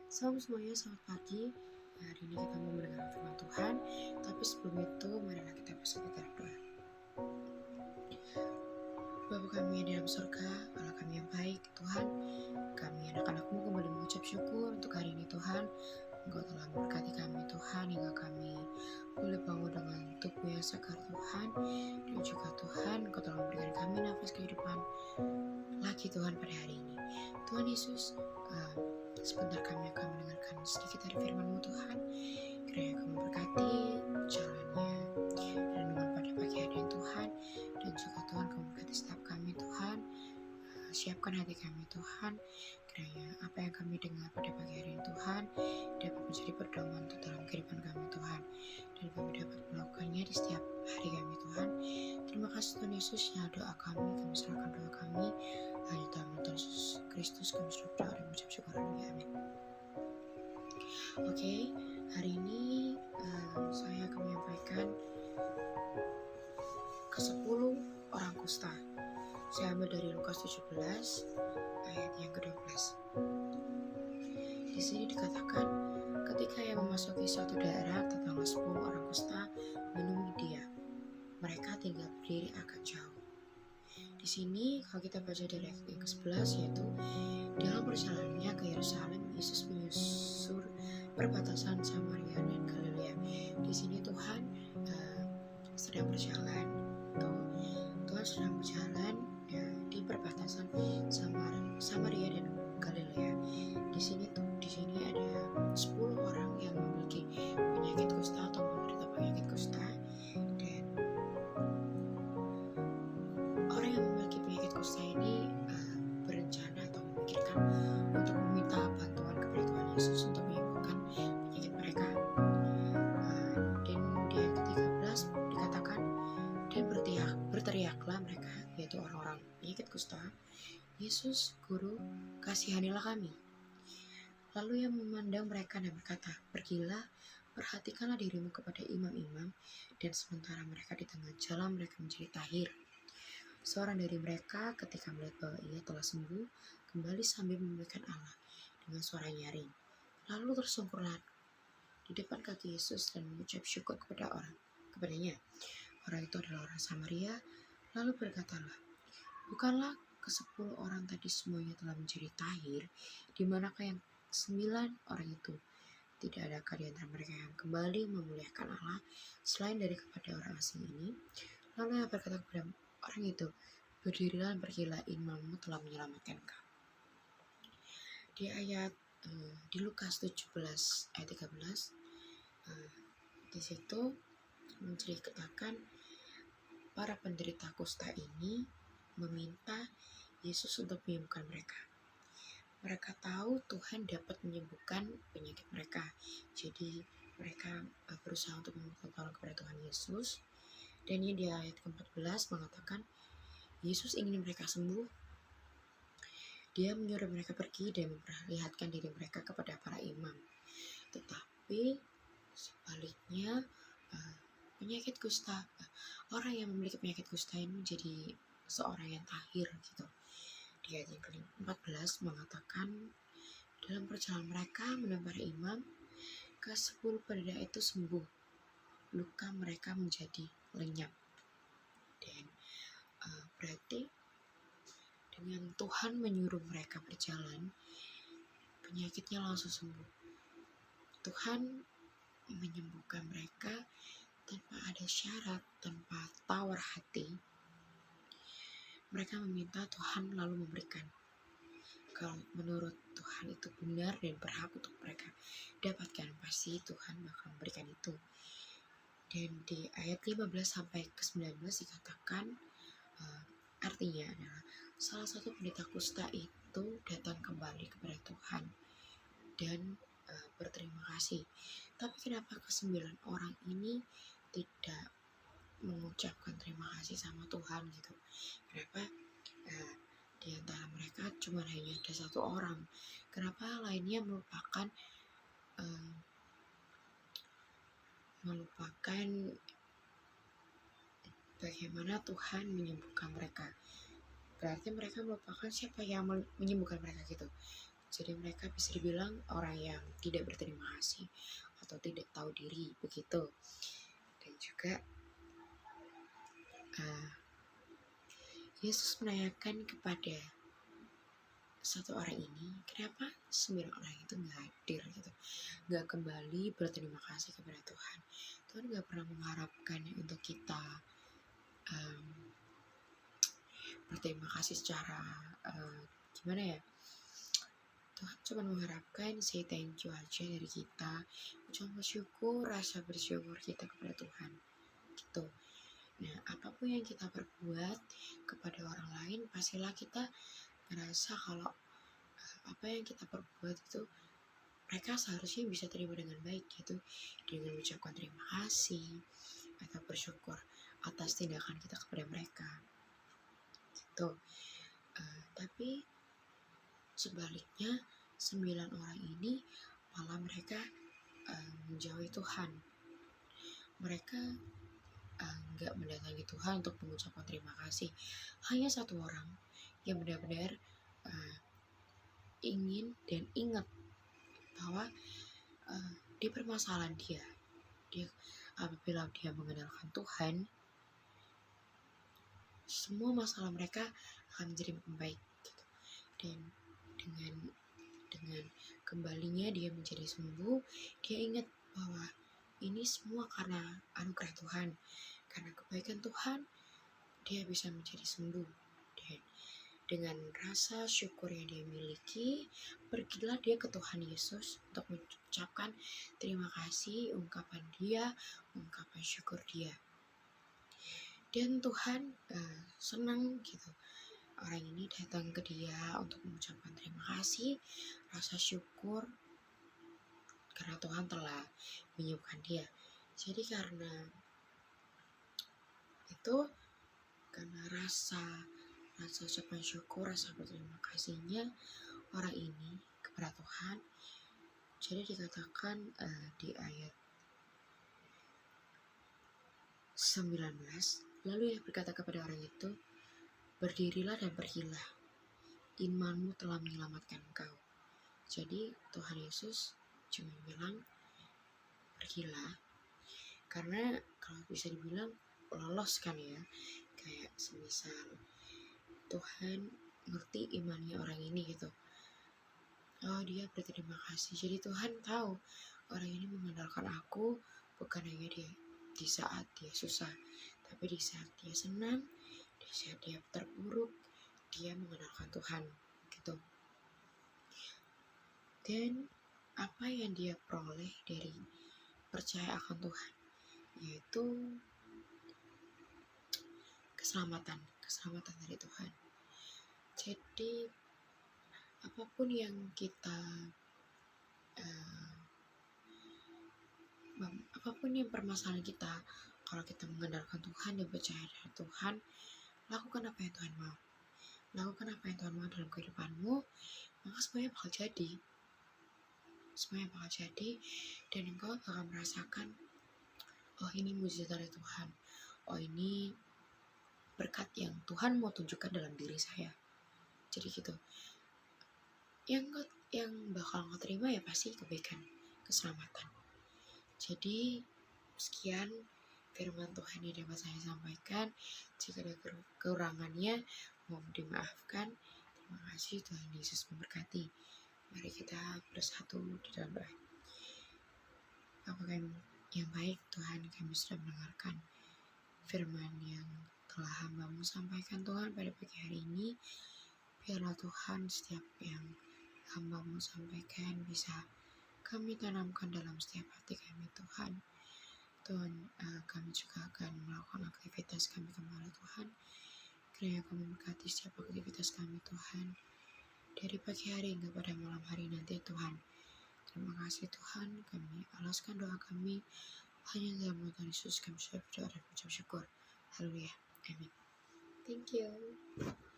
Salam semuanya, selamat pagi. Hari ini kita mau mendengar firman Tuhan, tapi sebelum itu marilah kita bersatu dalam doa. Bapa kami yang di dalam surga, Allah kami yang baik, Tuhan, kami anak-anak-Mu kembali mengucap syukur untuk hari ini Tuhan. Engkau telah memberkati kami Tuhan, hingga kami boleh bangun dengan tubuh yang segar Tuhan. Dan juga Tuhan, Engkau telah memberikan kami nafas kehidupan lagi Tuhan pada hari ini. Tuhan Yesus, sebentar kami akan mendengarkan sedikit dari firman-Mu Tuhan. Kiranya Kau memberkati jalannya renungan pada pagi hari ini Tuhan. Dan juga Tuhan Kau memberkati setiap kami Tuhan. Siapkan hati kami Tuhan. Kiranya apa yang kami dengar pada pagi hari ini Tuhan dapat menjadi pedoman untuk dalam kehidupan kami Tuhan. Dan kami dapat melakukannya di setiap hari kami Tuhan. Terima kasih Tuhan Yesus, ya doa kami serahkan doa kami hanya dalam Tuhan Yesus Kristus kami sudah berdoa dan mengucap syukur. Amin. Oke, hari ini saya akan menyampaikan ke-10 orang kusta. Saya ambil dari Lukas 17 ayat yang ke-12. Di sini dikatakan, ketika ia memasuki suatu daerah, datanglah 10 orang kusta menemui dia. Mereka tinggal berdiri agak jauh. Di sini kalau kita baca dari ayat yang ke-11, yaitu dalam perjalanannya ke Yerusalem, Yesus menyusur perbatasan Samaria dan Galilea. Di sini Tuhan sedang berjalan, Tuhan sedang berjalan di perbatasan Samaria dan Galilea. Di sini ada 10 orang yang memiliki penyakit kusta atau menderita penyakit kusta. Dan orang yang memiliki penyakit kusta ini berencana atau memikirkan untuk meminta bantuan kepada Tuhan Yesus untuk menyembuhkan penyakit mereka. Dan di ayat ke-13 dikatakan, dan berteriaklah mereka, yaitu orang-orang penyakit kusta, Yesus, Guru, kasihanilah kami. Lalu ia memandang mereka dan berkata, pergilah, perhatikanlah dirimu kepada imam-imam, dan sementara mereka di tengah jalan mereka menjadi tahir. Seorang dari mereka ketika melihat bahwa ia telah sembuh, kembali sambil memuliakan Allah dengan suara nyaring. Lalu tersungkurlah di depan kaki Yesus dan mengucap syukur kepadanya. Orang itu adalah orang Samaria. Lalu berkatalah, bukanlah ke-10 orang tadi semuanya telah menjadi tahir? Di manakah yang 9 orang itu? Tidak adakah di antara mereka yang kembali memuliakan Allah selain daripada orang asing ini? Lalu ia berkata kepada orang itu, berdirilah dan pergilah, imanmu telah menyelamatkan kau. Di Lukas 17 ayat 13, di situ menceritakan para penderita kusta ini meminta Yesus untuk menyembuhkan mereka. Mereka tahu Tuhan dapat menyembuhkan penyakit mereka. Jadi mereka berusaha untuk meminta tolong kepada Tuhan Yesus. Dan ini di ayat ke-14 mengatakan, Yesus ingin mereka sembuh. Dia menyuruh mereka pergi dan memperlihatkan diri mereka kepada para imam. Tetapi sebaliknya penyakit kusta, orang yang memiliki penyakit kusta ini menjadi seorang yang tahir gitu. Di ayat yang ke-14 mengatakan, dalam perjalanan mereka menemui para imam, ke-10 penderita itu sembuh. Luka mereka menjadi lenyap. Dan berarti dengan Tuhan menyuruh mereka berjalan, penyakitnya langsung sembuh. Tuhan menyembuhkan mereka tanpa ada syarat, tanpa tawar hati. Mereka meminta, Tuhan lalu memberikan. Kalau menurut Tuhan itu benar dan berhak untuk mereka dapatkan, pasti Tuhan bakal memberikan itu. Dan di ayat 15 sampai ke 19 dikatakan, artinya adalah salah satu penderita kusta itu datang kembali kepada Tuhan dan berterima kasih. Tapi kenapa ke-9 orang ini tidak mengucapkan terima kasih sama Tuhan gitu? Kenapa di antara mereka cuma hanya ada 1 orang? Kenapa lainnya melupakan bagaimana Tuhan menyembuhkan mereka? Berarti mereka melupakan siapa yang menyembuhkan mereka gitu. Jadi mereka bisa dibilang orang yang tidak berterima kasih atau tidak tahu diri begitu. Dan juga Yesus menanyakan kepada satu orang ini, kenapa 9 orang itu nggak hadir gitu, nggak kembali berterima kasih kepada Tuhan. Tuhan nggak pernah mengharapkan untuk kita berterima kasih secara gimana ya. Tuhan cuma mengharapkan say thank you aja dari kita, cuma bersyukur, rasa bersyukur kita kepada Tuhan gitu. Nah, apapun yang kita perbuat kepada orang lain, pastilah kita ngerasa kalau apa yang kita perbuat itu mereka seharusnya bisa terima dengan baik gitu, dengan mengucapkan terima kasih atau bersyukur atas tindakan kita kepada mereka gitu. Tapi sebaliknya 9 orang ini malah mereka menjauhi Tuhan. Mereka nggak mendatangi Tuhan untuk mengucapkan terima kasih. Hanya satu orang yang benar-benar ingin dan ingat bahwa di permasalahan dia apabila dia mengenalkan Tuhan, semua masalah mereka akan menjadi membaik gitu. Dan dengan kembalinya dia menjadi sembuh, dia ingat bahwa ini semua karena anugerah Tuhan, karena kebaikan Tuhan dia bisa menjadi sembuh. Dan dengan rasa syukur yang dia miliki, pergilah dia ke Tuhan Yesus untuk mengucapkan terima kasih, ungkapan syukur dia. Dan Tuhan senang gitu, orang ini datang ke dia untuk mengucapkan terima kasih, rasa syukur karena Tuhan telah menyembuhkan dia. Jadi karena itu, karena rasa ucapan syukur, rasa berterima kasihnya orang ini kepada Tuhan, jadi dikatakan di ayat 19, lalu ia berkata kepada orang itu, berdirilah dan pergilah, imanmu telah menyelamatkan engkau. Jadi Tuhan Yesus cuma bilang pergilah, karena kalau bisa dibilang lolos kan ya, kayak semisal Tuhan ngerti imannya orang ini gitu. Oh, dia berterima kasih. Jadi Tuhan tahu orang ini mengandalkan aku bukan hanya di saat dia susah, tapi di saat dia senang, di saat dia terpuruk, dia mengandalkan Tuhan gitu. Dan apa yang dia peroleh dari percaya akan Tuhan, yaitu keselamatan dari Tuhan. Jadi apapun yang apapun yang permasalahan kita, kalau kita mengandalkan Tuhan dan percaya dengan Tuhan, lakukan apa yang Tuhan mau. Lakukan apa yang Tuhan mau dalam kehidupanmu, maka semuanya bakal jadi. Dan engkau akan merasakan, oh ini mujizat dari Tuhan. Oh ini berkat yang Tuhan mau tunjukkan dalam diri saya. Jadi gitu. Yang bakal engkau terima ya pasti kebaikan, keselamatan. Jadi sekian firman Tuhan yang dapat saya sampaikan. Jika ada kekurangannya mohon dimaafkan. Terima kasih, Tuhan Yesus memberkati. Mari kita bersatu di dalam doa. Bapa kami yang baik, Tuhan, kami sudah mendengarkan firman yang telah hamba-Mu sampaikan Tuhan pada pagi hari ini. Biarlah Tuhan setiap yang hamba-Mu sampaikan bisa kami tanamkan dalam setiap hati kami Tuhan. Tuhan, kami juga akan melakukan aktivitas kami kembali Tuhan. Kiranya Kau memberkati setiap aktivitas kami Tuhan, dari pagi hari hingga pada malam hari nanti Tuhan. Terima kasih Tuhan, kami alaskan doa kami hanya dalam nama Tuhan Yesus kami sudah berdoa dan mengucap syukur. Haleluya, amin. Thank you.